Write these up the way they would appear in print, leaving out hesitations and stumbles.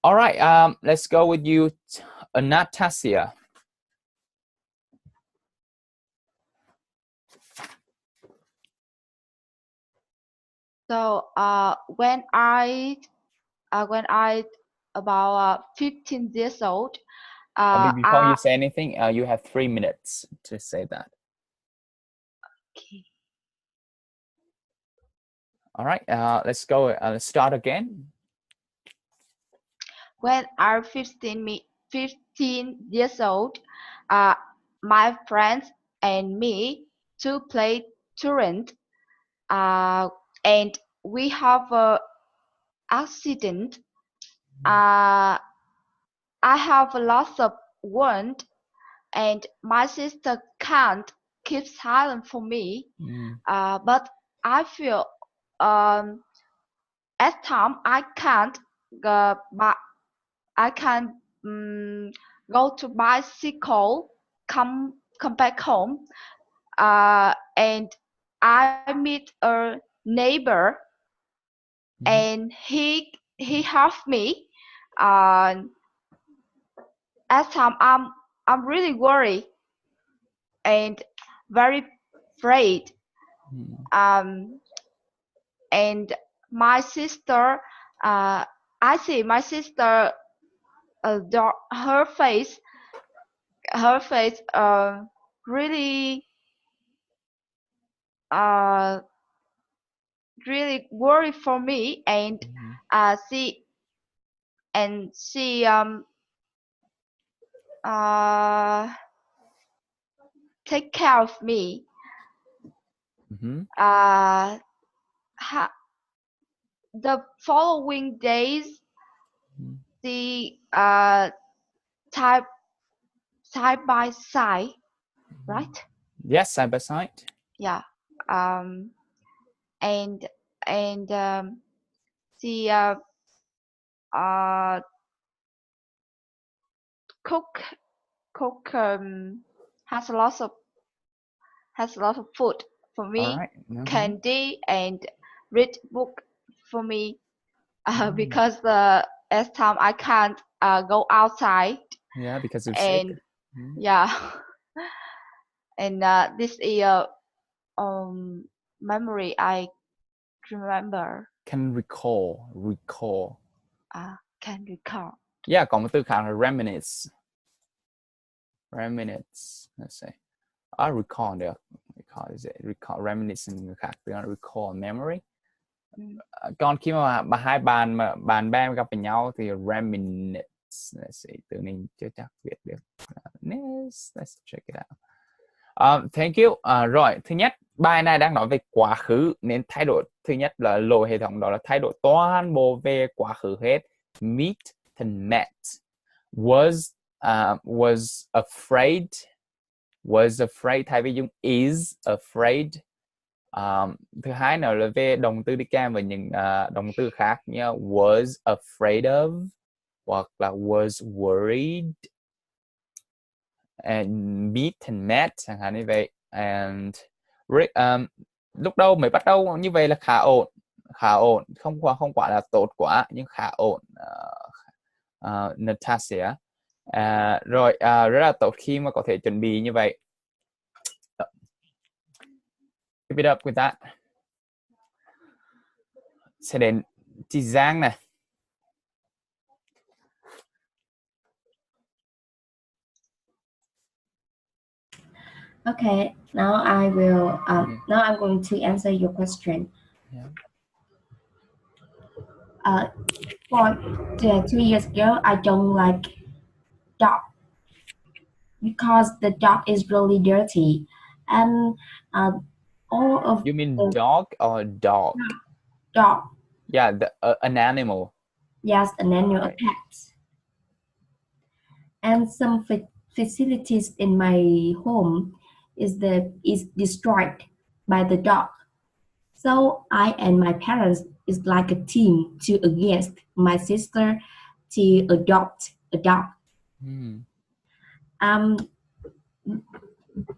All right, let's go with you, Natasha. So when I about 15 years old, Before you say anything, you have 3 minutes to say that. Okay. All right, let's go. Let's start again. When I'm 15 years old, my friends and me to play truant, and we have a accident. I have lots of wound, and my sister can't keep silent for me. But I feel at time I can't but I can go to bicycle, come back home, and I meet a neighbor, and he helped me. At time I'm really worried and very afraid. And my sister, I see my sister, her face really really worried for me, and she take care of me. The following days, the side by side, right? Yes, side by side. Yeah. And the cook has a lot of food for me, candy, and read book for me, because as time I can't go outside. Yeah, because you're and sick. Yeah. And this is a memory I remember. Can recall. Can recall. Yeah, có một từ khác là reminisce. Let's say. Recall được. Recall is it? Recall, reminiscing người khác. Recall memory. Còn khi mà hai bạn bè gặp nhau thì reminisce. Let's see, từ này chưa chắc viết được. Let's check it out. Thank you. Rồi, thứ nhất, bài này đang nói về quá khứ nên thay đổi thứ nhất là lỗi hệ thống đó là thay đổi toàn bộ về quá khứ hết. Meet thành met. Was afraid. Was afraid thay vì dùng is afraid. Thứ hai nữa là về động từ đi kèm với những động từ khác như was afraid of hoặc là was worried. And meet and met chẳng hạn như vậy. And lúc đầu mới bắt đầu như vậy là khá ổn, không quá là tốt quá nhưng khá ổn. Natasha. Rồi rất là tốt khi mà có thể chuẩn bị như vậy. Keep it up with that. Sẽ đến chị Giang này. Okay, now I will. Now I'm going to answer your question. Yeah. For 2 years ago, I don't like dog because the dog is really dirty, and all of. You mean dog or dog? Dog. Yeah, an animal. Yes, an animal, a pet. And some facilities in my home is destroyed by the dog. So I and my parents is like a team to against my sister to adopt a dog.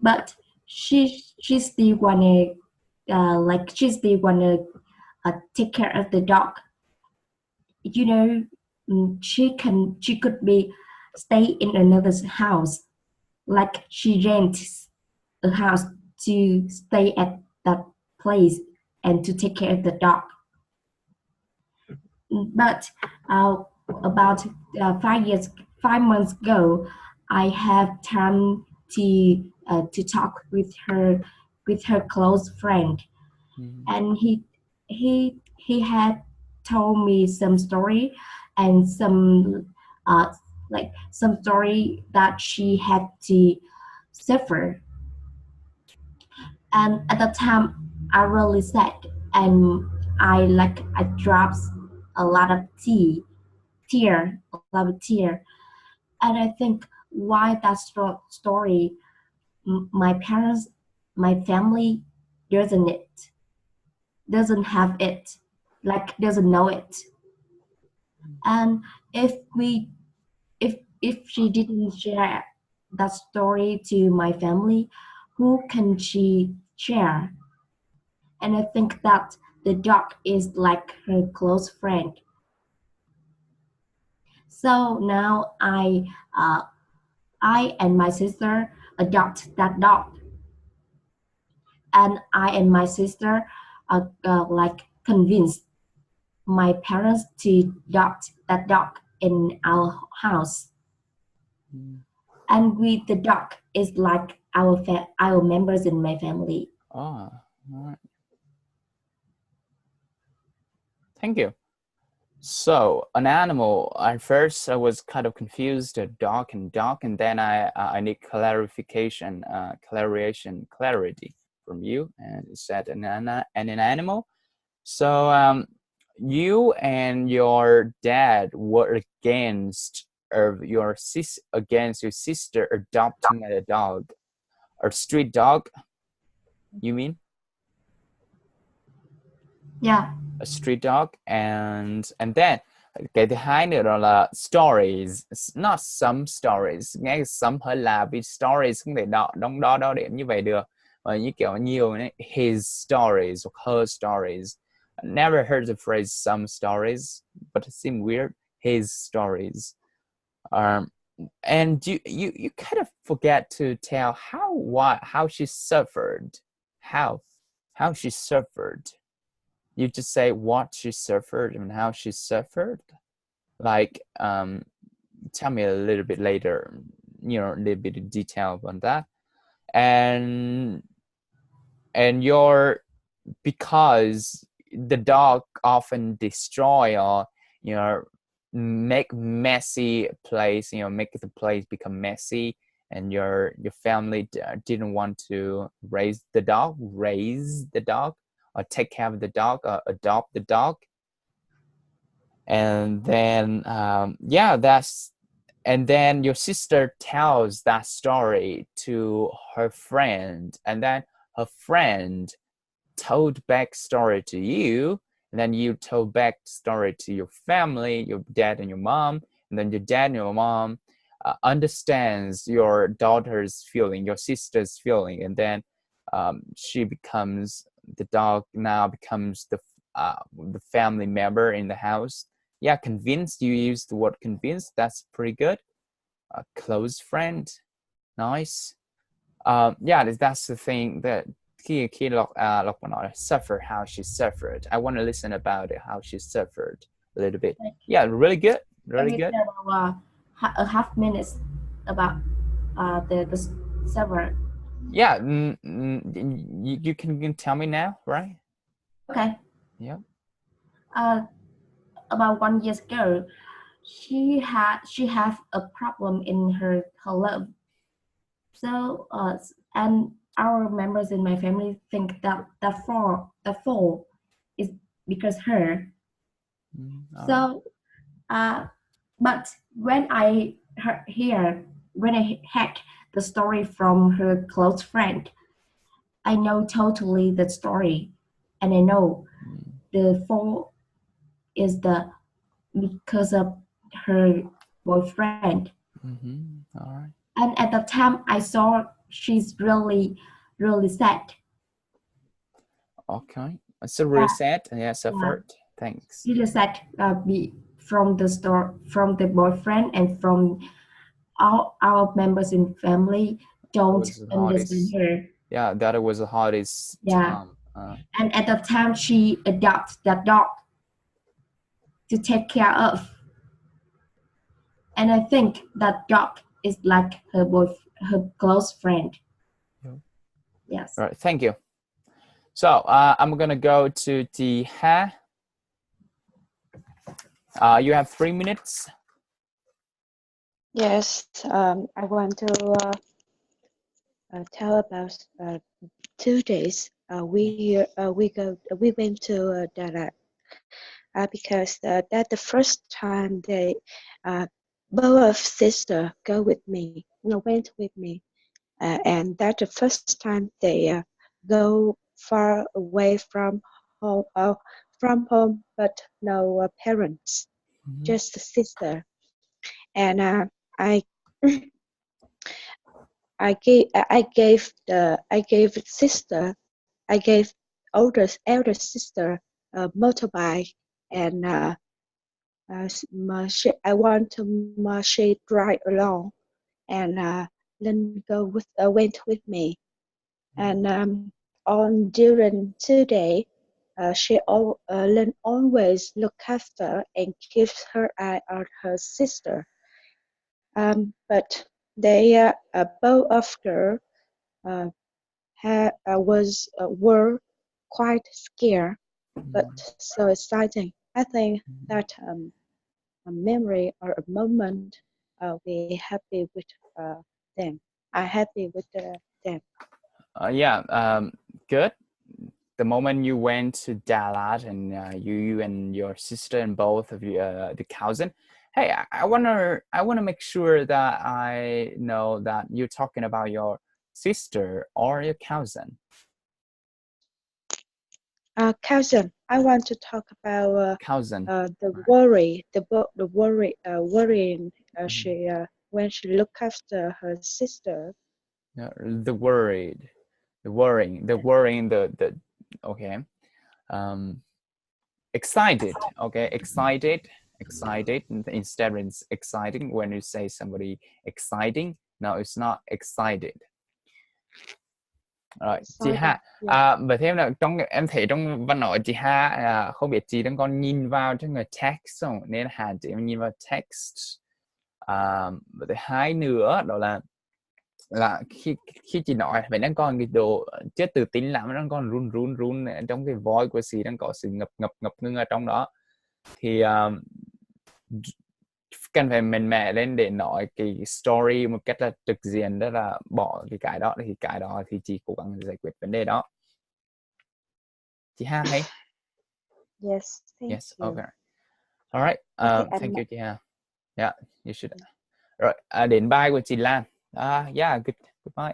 But she still wanna take care of the dog. You know, she could be stay in another house, like she rents a house to stay at that place and to take care of the dog. But about 5 months ago, I have time to talk with her close friend, and he had told me some story and some story that she had to suffer. And at the time, I really sad, and I dropped a lot of a lot of tear. And I think why that story, my parents, my family doesn't have it, like doesn't know it. And if she didn't share that story to my family, who can she share? And I think that the dog is like her close friend. So now I and my sister adopt that dog, and I and my sister like convinced my parents to adopt that dog in our house. And with the dog is like our members in my family. Oh, all right. Thank you. So an animal, at first I was kind of confused, a dog, and then I need clarification, clarity from you, and it said an animal. So you and your dad were against your sister adopting a dog, a street dog, you mean? Yeah. A street dog, and then cái thứ hai nữa đó là stories, not some stories, nghe some hơi là vì stories không thể đong đo điểm như vậy được, như kiểu nhiều này, his stories or her stories. I never heard the phrase some stories, but it seemed weird. His stories. And you kind of forget to tell how she suffered, how she suffered. You just say what she suffered and how she suffered. Like, tell me a little bit later, a little bit of detail on that. And because the dog often destroy or, make messy place, make the place become messy, and your family didn't want to raise the dog, or take care of the dog, or adopt the dog. And then and then your sister tells that story to her friend, and then her friend told back story to you, and then you told back story to your family, your dad and your mom, and then your dad and your mom understands your daughter's feeling, your sister's feeling, and then the dog now becomes the family member in the house. Yeah, convinced, you used the word convinced, that's pretty good. A close friend, nice. Yeah, that's the thing that khi Lộc nói suffer, how she suffered. I want to listen about it, how she suffered a little bit. Yeah, really good, really good. A half minutes about the suffer. Yeah, you can tell me now, right? Okay. Yeah. About 1 year ago, she have a problem in her love. So and our members in my family think that the fall is because her. So but when I heard the story from her close friend, I know totally the story, and I know the fall is because of her boyfriend. All right. And at the time I saw she's really sad. Okay, so really sad. Yeah, suffered. Thanks. Really sad from the store, from the boyfriend, and from all our members in family don't understand her. Yeah, that was the hardest time. And at the time, she adopted that dog to take care of. And I think that dog is like her close friend. Yes. All right, thank you. So I'm gonna go to Chị Ha. You have 3 minutes. Yes, I want to tell about 2 days. We went to Đà Lạt because that's the first time they both of sister went with me, and that's the first time they go far away from home, but no parents, just the sister. And I gave elder sister a motorbike, and I want to she drive along, and then went with me, and on during 2 days, she always look after and keeps her eye on her sister. But they both of them were quite scared, but so exciting. I think that a memory or a moment we're happy with them. I'm happy with them. Good. The moment you went to Đà Lạt and you and your sister and both of you, the cousin. Hey, I wanna make sure that I know that you're talking about your sister or your cousin. Cousin. I want to talk about cousin. The worrying. She when she look after her sister. Yeah, the worrying. Okay. Excited. Okay, excited. Instead of exciting, when you say somebody exciting, no, it's not excited. Rồi, chị Ha, và thêm là em thấy trong văn nói chị Ha không biết chị đang còn nhìn vào trong người text không? Nên Hà chị nhìn vào text. Và thứ hai nữa đó là khi chị nói phải đang còn cái độ chưa tự tin lắm, đang còn run trong cái voice của chị, đang có sự ngập ngưng ở trong đó, thì cần phải mạnh mẽ lên để nói cái story một cách là trực diện, đó là bỏ cái đó thì chị cố gắng giải quyết vấn đề đó. Chị Ha hay? Yes, thank you. Okay. All right. Thank you chị Ha. Yeah, you should. Rồi, đến bài của chị Lan. Yeah, goodbye.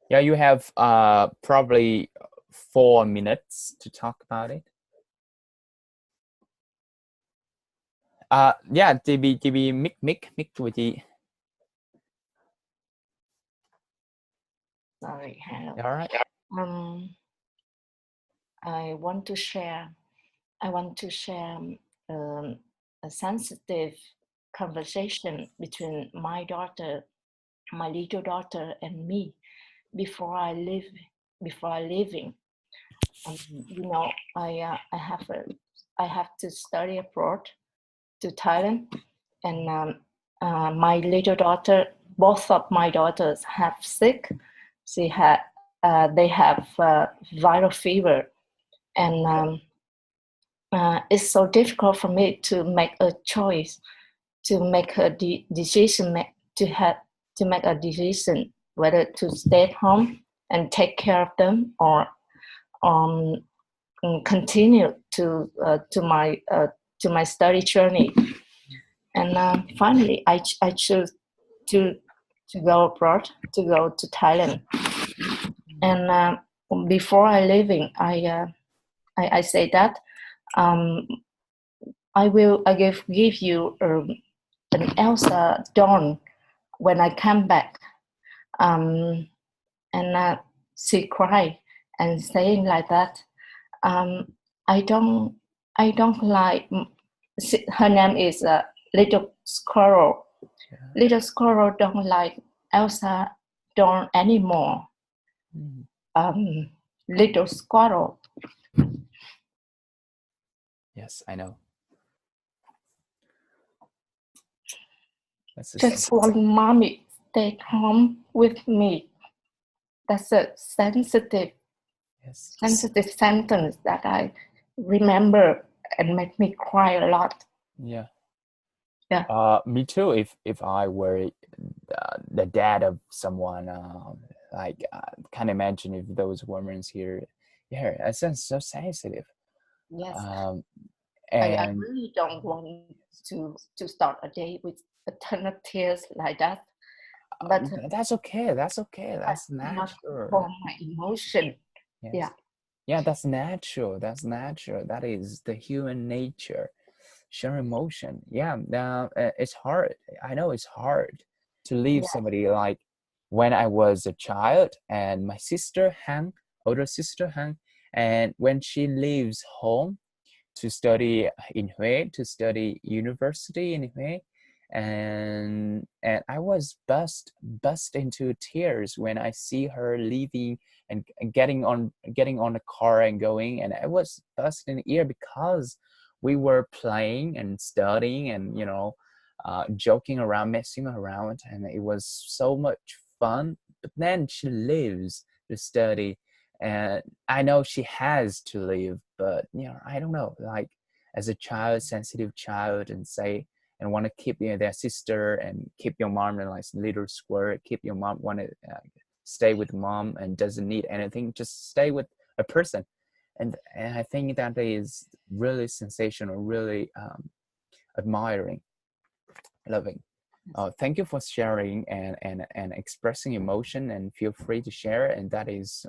Yeah, you have probably 4 minutes to talk about it. Yeah, TB mic của chị. Sorry, hello. All right. I want to share a sensitive conversation between my little daughter and me before I leaving. You know, I have to study abroad to Thailand, and my little daughter, both of my daughters have sick. They have viral fever, and it's so difficult for me to make a choice, to make a decision, to make a decision whether to stay at home and take care of them, or continue to my study journey. And finally, I choose to go abroad, to go to Thailand. And before I leaving, I say that I give you an Elsa Dawn when I come back. And she cried and saying like that. I don't like. Her name is Little Squirrel. Yeah. Little Squirrel don't like Elsa Dawn anymore. Little Squirrel. Yes, I know. Just want mommy stay home with me. That's a sensitive sentence that I remember and make me cry a lot. Yeah. Yeah. Me too. If I were the dad of someone, like can't imagine if those women here. Yeah, it sounds so sensitive. Yes. And I really don't want to start a day with a ton of tears like that. But that's okay. That's okay. That's natural. For my emotion. Yes. Yeah. Yeah, that's natural. That's natural. That is the human nature. Share emotion. Yeah, it's hard. I know it's hard to leave somebody. Like when I was a child, and my sister Han, older sister Han, and when she leaves home to study in Hue, to study university in Hue, and I was burst into tears when I see her leaving and getting on the car and going, and I was burst in the ear because we were playing and studying and joking around, messing around, and it was so much fun. But then she leaves to study, and I know she has to leave, but I don't know, like as a child, sensitive child, and want to keep their sister and keep your mom, and like little squirrel, keep your mom, want to stay with mom and doesn't need anything, just stay with a person. And I think that is really sensational, really admiring, loving. Thank you for sharing and expressing emotion, and feel free to share. And that is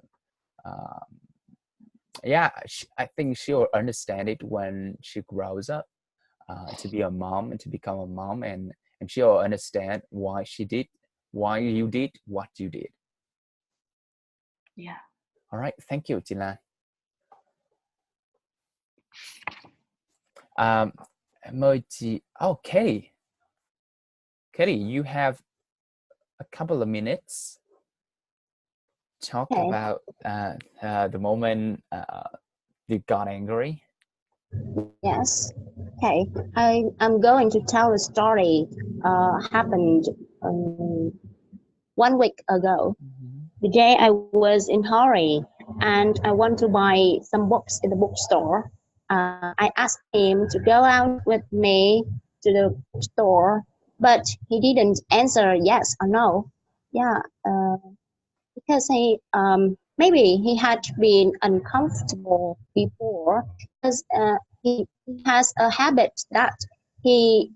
yeah, I think she'll understand it when she grows up to be a mom and to become a mom, and she'll understand why you did what you did. Yeah. All right, thank you, Chị Lan. Mời chị. Oh, Katie, you have a couple of minutes. Talk about the moment you got angry. Yes. Okay. I'm going to tell a story happened 1 week ago. The day I was in hurry and I want to buy some books in the bookstore. I asked him to go out with me to the store, but he didn't answer yes or no. Yeah, because maybe he had been uncomfortable before, because he has a habit that he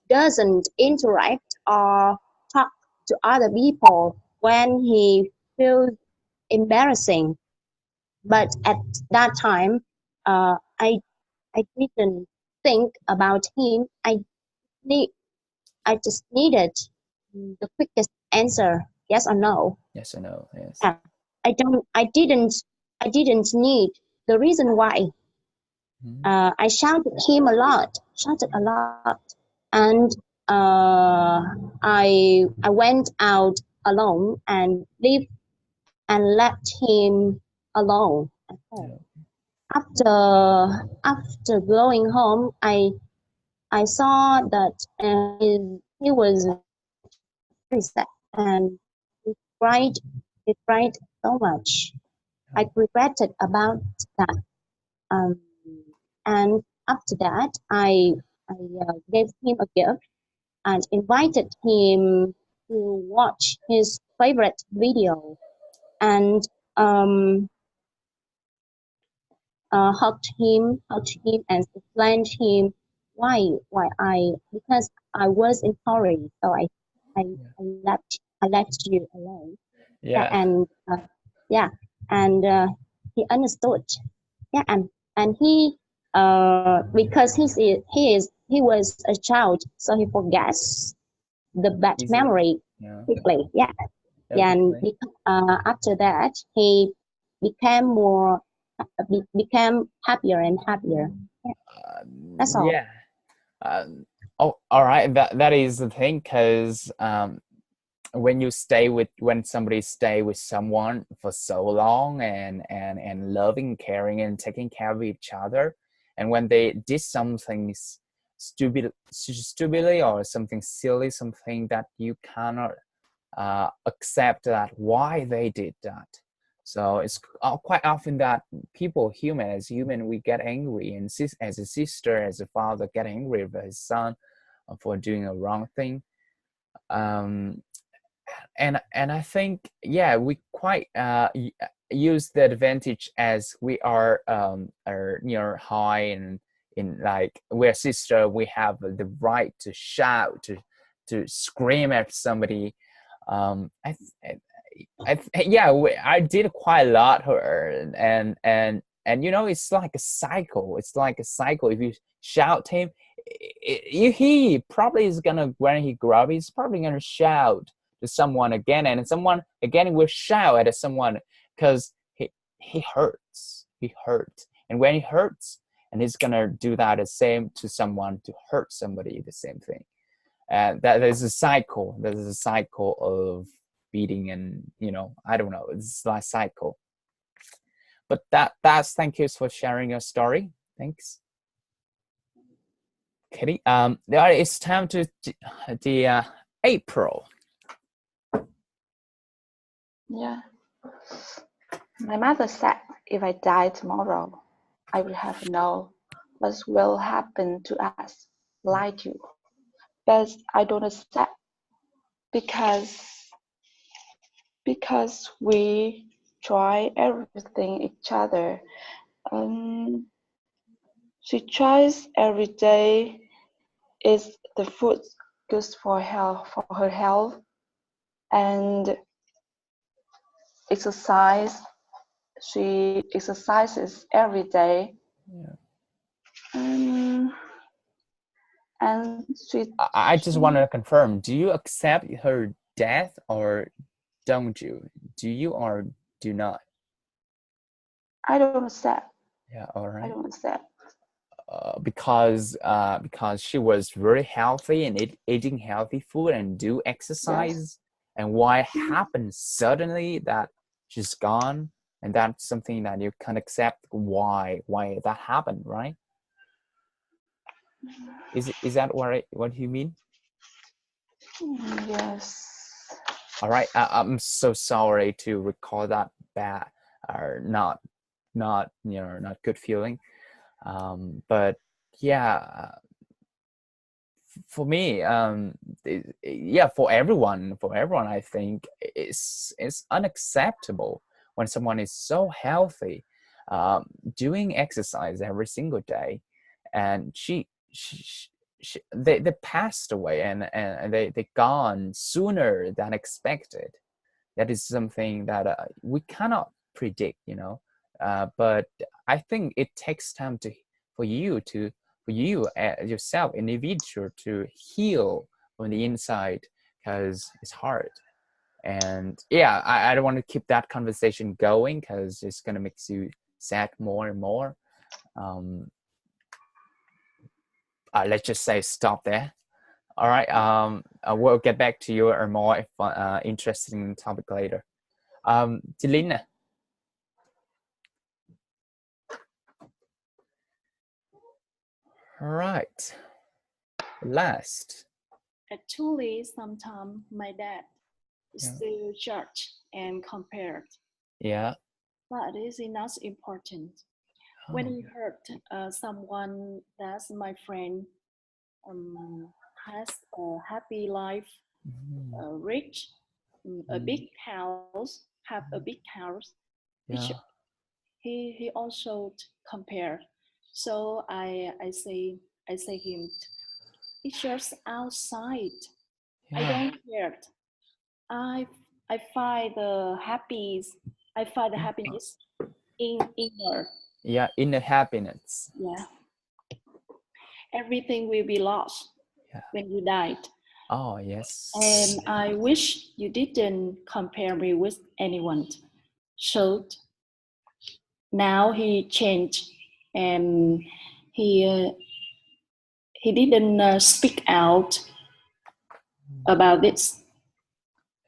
doesn't interact or talk to other people when he feels embarrassing. But at that time, I didn't think about him. I just needed the quickest answer, yes or no. Yes or no. Yes. I didn't need the reason why. I shouted him a lot, and I went out alone and left him alone at home. After going home, I saw that he was very sad and he cried so much. I regretted about that. And after that, I gave him a gift and invited him to watch his favorite video, and hugged him and explained him why because I was in hurry, so I left you alone. Yeah. And he understood. Yeah, and he because he was a child, so he forgets the bad memory quickly. Yeah. And after that he became more became happier and happier. That's all. Yeah. Oh, all right. That is the thing, because when somebody stay with someone for so long and loving, caring, and taking care of each other, and when they did something stupidly or something silly, something that you cannot accept that why they did that. So it's quite often that people, as human, we get angry, and as a sister, as a father, get angry with his son for doing a wrong thing. And I think, yeah, we quite use the advantage as we are high, and in like we're sister, we have the right to shout, to scream at somebody. I did quite a lot her, and it's like a cycle. It's like a cycle. If you shout him, he probably is gonna, when he grow up, he's probably gonna shout to someone again, and someone again will shout at someone, because he hurts. He hurts, and when he hurts, and he's gonna do that the same to someone, to hurt somebody, the same thing. And that there's a cycle. There's a cycle of beating, and I don't know. It's like cycle. But that's thank you for sharing your story. Thanks, Kitty. It's time to the April. Yeah. My mother said if I die tomorrow, I will have to know what will happen to us, like you. But I don't accept because we try everything each other. She tries every day. Is the food good for her health, and exercise. She exercises every day. Yeah. And I just want to confirm, do you accept her death, or don't you? Do you or do not? I don't accept. Yeah, all right. I don't accept. Because she was very healthy and eating healthy food and do exercise. Yes. And why happened suddenly that she's gone, and that's something that you can't accept why that happened, right? Is that what you mean? Yes. All right. I'm so sorry to recall that bad or not good feeling. But yeah, for me, for everyone, I think it's unacceptable when someone is so healthy, doing exercise every single day, and they passed away, and they gone sooner than expected. That is something that we cannot predict, but I think it takes time for you yourself, individual, to heal from the inside, because it's hard. And yeah, I don't want to keep that conversation going, because it's gonna make you sad more and more. Let's just say stop there. All right. We'll get back to you or more interesting topic later. Delina. All right. Last. Actually, sometimes my dad still judge and compared. Yeah. But it is not important. When he hurt someone that's my friend has a happy life, rich, a big house, have a big house. Yeah. He also compare. So I say him, it's just outside. Yeah. I don't care. I find the happiness. I find the happiness in inner. Yeah, inner happiness. Yeah. Everything will be lost when you died. Oh, yes. And I wish you didn't compare me with anyone. So now he changed and he didn't speak out about this.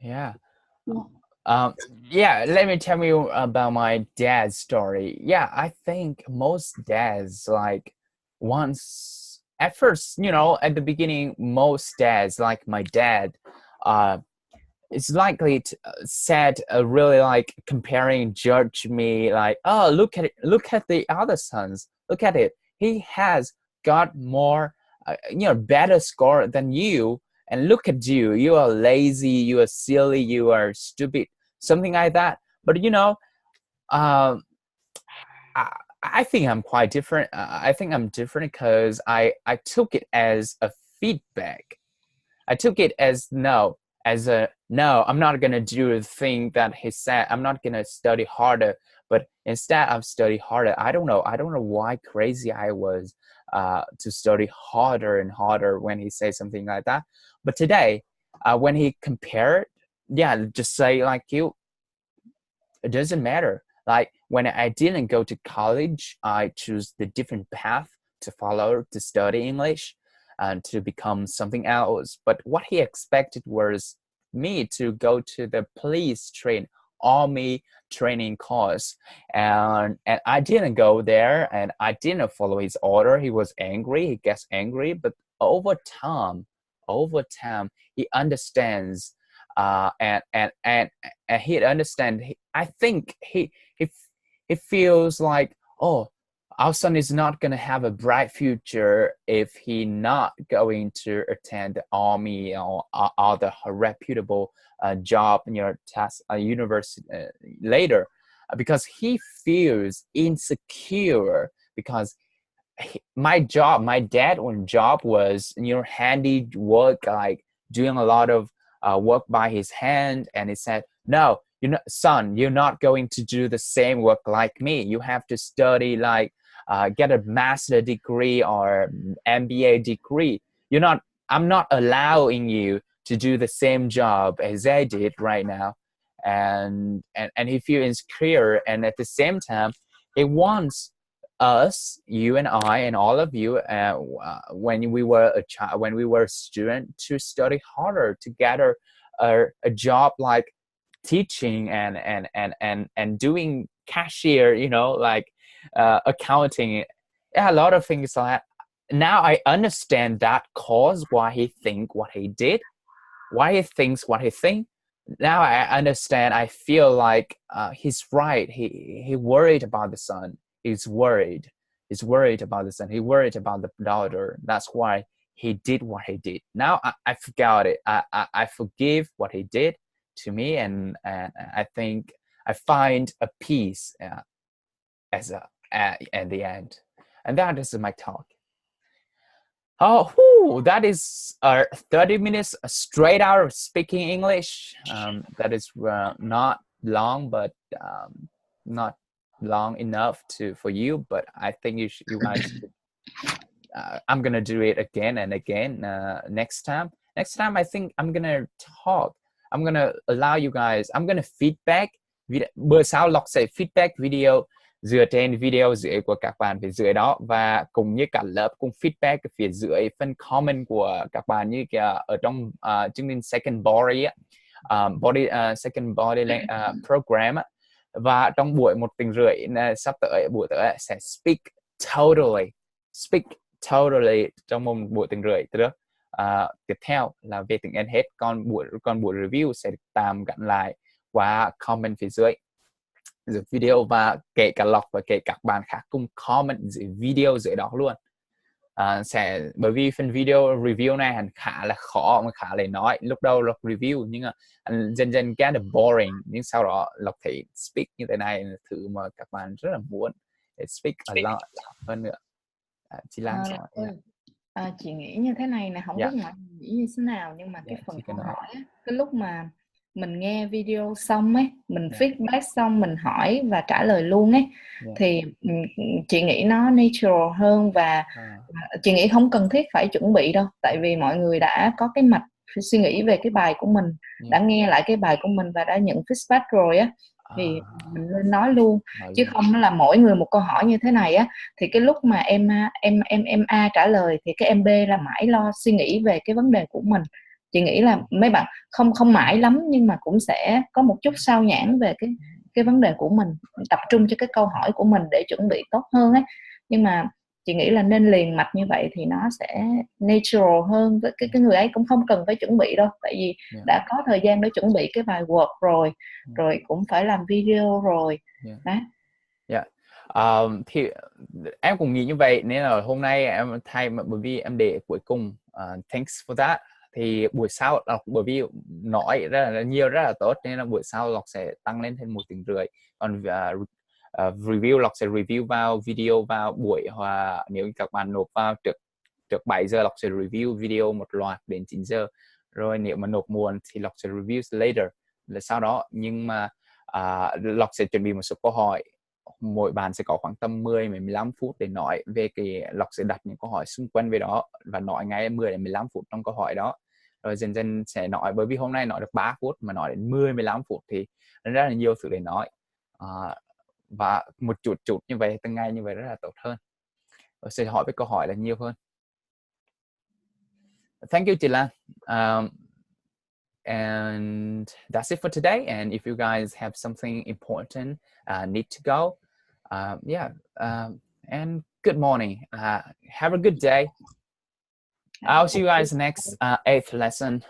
Yeah. Yeah, let me tell you about my dad's story. Yeah, I think most dads, like, once at first, you know, at the beginning, most dads, like my dad, it's likely to said really like comparing, judge me, like, oh, look at it, look at the other sons, look at it, he has got more you know, better score than you, and look at you, you are lazy, you are silly, you are stupid, something like that. But you know, I think I'm quite different. I think I'm different because I took it as a feedback. I took it as no, I'm not gonna do the thing that he said. I'm not gonna study harder, but instead I've studied harder. I don't know why crazy I was to study harder and harder when he said something like that. But today, when he compared, yeah, just say like you, it doesn't matter. Like when I didn't go to college, I chose the different path to follow to study English and to become something else. But what he expected was me to go to the police army training course, and I didn't go there, and I didn't follow his order. He was angry. He gets angry, but over time, he understands, and he understands. I think he feels like, oh, our son is not going to have a bright future if he not going to attend the army or other reputable job in your university later, because he feels insecure, because my dad one job was, you know, handy work, like doing a lot of work by his hand, and he said, no, son, you're not going to do the same work like me. You have to study, like get a master degree or MBA degree. I'm not allowing you to do the same job as I did right now. And he feels insecure, and at the same time he wants us, you and I and all of you, when we were a child, when we were a student, to study harder to get a job like teaching and doing cashier, you know, like accounting, a lot of things like that. Now I understand that cause why he think what he did, why he thinks what he think. Now I understand. I feel like he's right. He worried about the son. He's worried about the son. He worried about the daughter. That's why he did what he did. Now I forgot it. I forgive what he did to me, and I think I find a peace at the end. And that is my talk. Oh, that is 30 minutes straight out of speaking English. That is not long, but not long enough for you. But I think you guys. I'm gonna do it again and again next time. Next time, I think I'm gonna talk. I'm gonna allow you guys. I'm gonna feedback. Bữa sau Lộc sẽ feedback video dựa trên video dưới của các bạn phía dưới đó, và cùng như cả lớp cùng feedback phía dưới phần comment của các bạn như kìa ở trong chương trình second body second body program. Và trong buổi 1 tiếng rưỡi sắp tới, buổi tới sẽ speak totally trong một buổi tiếng rưỡi nữa. Tiếp theo là về tiếng Anh hết, còn buổi review sẽ tạm gắn lại qua comment phía dưới video, và kể cả Lộc và kể các bạn khác cùng comment dưới video dưới đó luôn. Bởi vì phần video review này khá là khó mà khá là nói. Lúc đầu Lộc review nhưng mà dần dần get boring, nhưng sau đó Lộc thấy speak như thế này là thứ mà các bạn rất là muốn để speak a lot hơn nữa. Chị Lan chị nghĩ như thế này nè, không biết mọi người nghĩ như thế nào, nhưng mà cái phần câu hỏi á, cái lúc mà mình nghe video xong ấy, mình feedback xong, mình hỏi và trả lời luôn ấy, thì chị nghĩ nó natural hơn, và chị nghĩ không cần thiết phải chuẩn bị đâu, tại vì mọi người đã có cái mạch suy nghĩ về cái bài của mình, đã nghe lại cái bài của mình và đã nhận feedback rồi á, thì mình nên nói luôn, chứ không là mỗi người một câu hỏi như thế này á, thì cái lúc mà em A trả lời thì cái em B là mãi lo suy nghĩ về cái vấn đề của mình. Chị nghĩ là mấy bạn không mãi lắm nhưng mà cũng sẽ có một chút sao nhãng về cái vấn đề của mình, tập trung cho cái câu hỏi của mình để chuẩn bị tốt hơn ấy. Nhưng mà chị nghĩ là nên liền mạch như vậy thì nó sẽ natural hơn, với cái người ấy cũng không cần phải chuẩn bị đâu, tại vì đã có thời gian để chuẩn bị cái bài Word rồi cũng phải làm video rồi. Đấy. Thì em cũng nghĩ như vậy, nên là hôm nay em thay, bởi vì em để cuối cùng, thanks for that. Thì buổi sau bởi vì nói rất là nhiều, rất là tốt, nên là buổi sau Lộc sẽ tăng lên thêm 1 tiếng rưỡi. Còn review Lộc sẽ review vào video vào buổi, hoặc nếu các bạn nộp vào trước 7 giờ Lộc sẽ review video một loạt đến 9 giờ. Rồi nếu mà nộp muộn thì Lộc sẽ review later là sau đó. Nhưng mà Lộc sẽ chuẩn bị một số câu hỏi, mỗi bạn sẽ có khoảng tầm 10-15 phút để nói về cái, Lộc sẽ đặt những câu hỏi xung quanh về đó và nói ngay 10-15 phút trong câu hỏi đó. Rồi dần dần sẽ nói, bởi vì hôm nay nói được 3 phút mà nói đến 10-15 phút thì rất là nhiều thứ để nói, và một chút như vậy từng ngày như vậy rất là tốt hơn. Rồi sẽ hỏi với câu hỏi là nhiều hơn. Thank you, chị Lan. And that's it for today. And if you guys have something important need to go, and good morning. Have a good day. I'll see you guys next 8th lesson.